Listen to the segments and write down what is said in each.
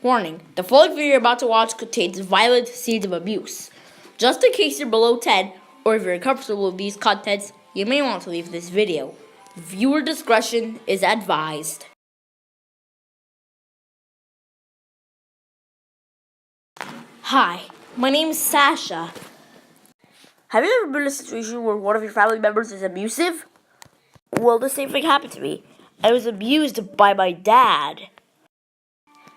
Warning, the following video you're about to watch contains violent scenes of abuse. Just in case you're below 10, or if you're uncomfortable with these contents, you may want to leave this video. Viewer discretion is advised. Hi, my name is Sasha. Have you ever been in a situation where one of your family members is abusive? Well, the same thing happened to me. I was abused by my dad.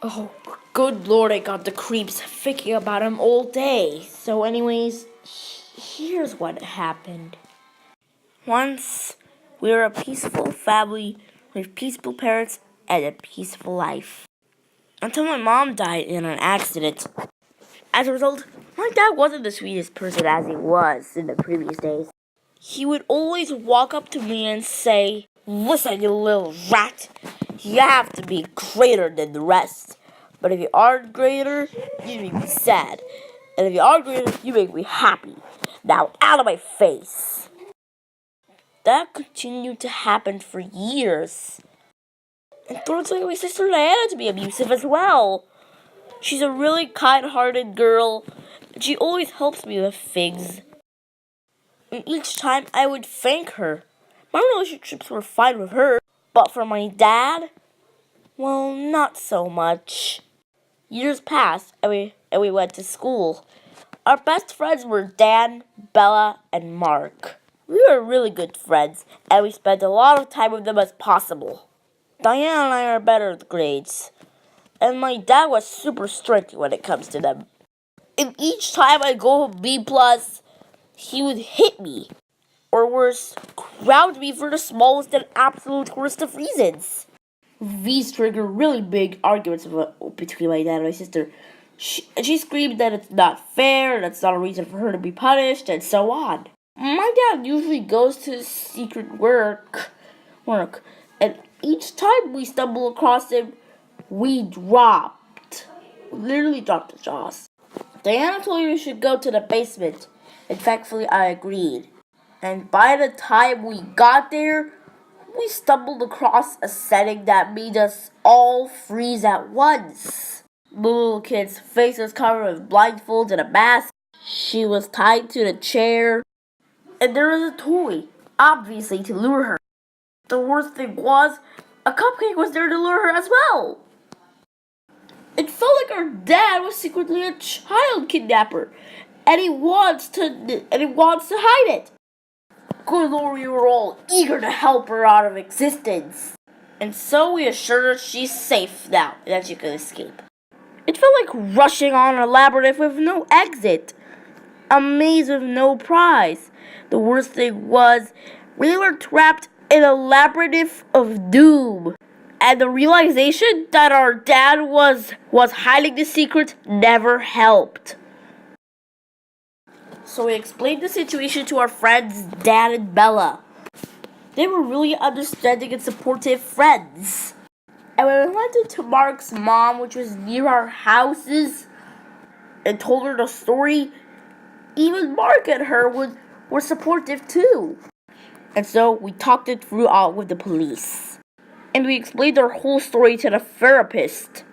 Oh, good lord, I got the creeps thinking about him all day. So anyways, here's what happened. Once, we were a peaceful family with peaceful parents and a peaceful life. Until my mom died in an accident. As a result, my dad wasn't the sweetest person as he was in the previous days. He would always walk up to me and say, "Listen, you little rat, you have to be greater than the rest. But if you aren't greater, you make me sad. And if you are greater, you make me happy. Now out of my face." That continued to happen for years. And towards my sister Diana to be abusive as well. She's a really kind-hearted girl, and she always helps me with things. And each time I would thank her. My relationships were fine with her, but for my dad, well, not so much. Years passed, and we went to school. Our best friends were Dan, Bella, and Mark. We were really good friends, and we spent a lot of time with them as possible. Diana and I are better at grades, and my dad was super strict when it comes to them. And each time I go B+, he would hit me, or worse, ground me for the smallest and absolute worst of reasons. These trigger really big arguments between my dad and my sister. She screamed that it's not fair, that's not a reason for her to be punished, and so on. My dad usually goes to his secret work, and each time we stumble across him, we literally dropped the jaws. Diana told me we should go to the basement, and thankfully I agreed. And by the time we got there, we stumbled across a setting that made us all freeze at once. The little kid's face was covered with blindfolds and a mask. She was tied to the chair, and there was a toy, obviously to lure her. The worst thing was, a cupcake was there to lure her as well. It felt like our dad was secretly a child kidnapper, and he wants to hide it. Good lord, we were all eager to help her out of existence. And so we assured her she's safe now, and that she could escape. It felt like rushing on a labyrinth with no exit. A maze with no prize. The worst thing was, we were trapped in a labyrinth of doom. And the realization that our dad was hiding the secret never helped. So we explained the situation to our friends, Dan and Bella. They were really understanding and supportive friends. And when we went into Mark's mom, which was near our houses, and told her the story, even Mark and her were supportive too. And so we talked it through out with the police. And we explained our whole story to the therapist.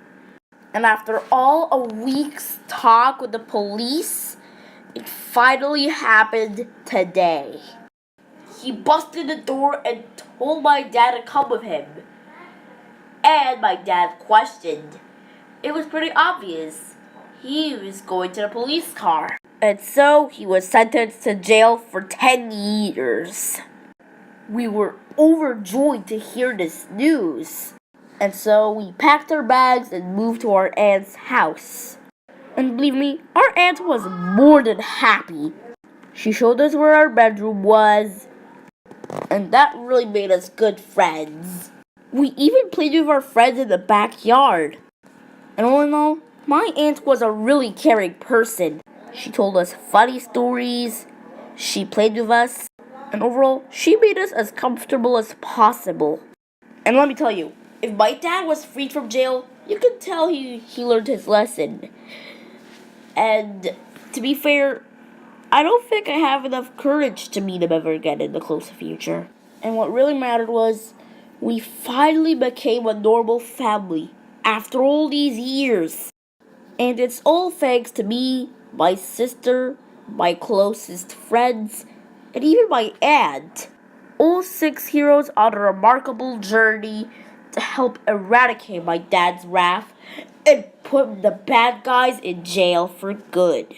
And after all a week's talk with the police, it finally happened today. He busted the door and told my dad to come with him. And my dad questioned. It was pretty obvious. He was going to the police car. And so he was sentenced to jail for 10 years. We were overjoyed to hear this news. And so we packed our bags and moved to our aunt's house. And believe me, our aunt was more than happy. She showed us where our bedroom was, and that really made us good friends. We even played with our friends in the backyard. And all in all, my aunt was a really caring person. She told us funny stories, she played with us, and overall, she made us as comfortable as possible. And let me tell you, if my dad was freed from jail, you could tell he learned his lesson. And to be fair, I don't think I have enough courage to meet him ever again in the close future. And what really mattered was, we finally became a normal family after all these years. And it's all thanks to me, my sister, my closest friends, and even my aunt. All 6 heroes on a remarkable journey to help eradicate my dad's wrath and put the bad guys in jail for good.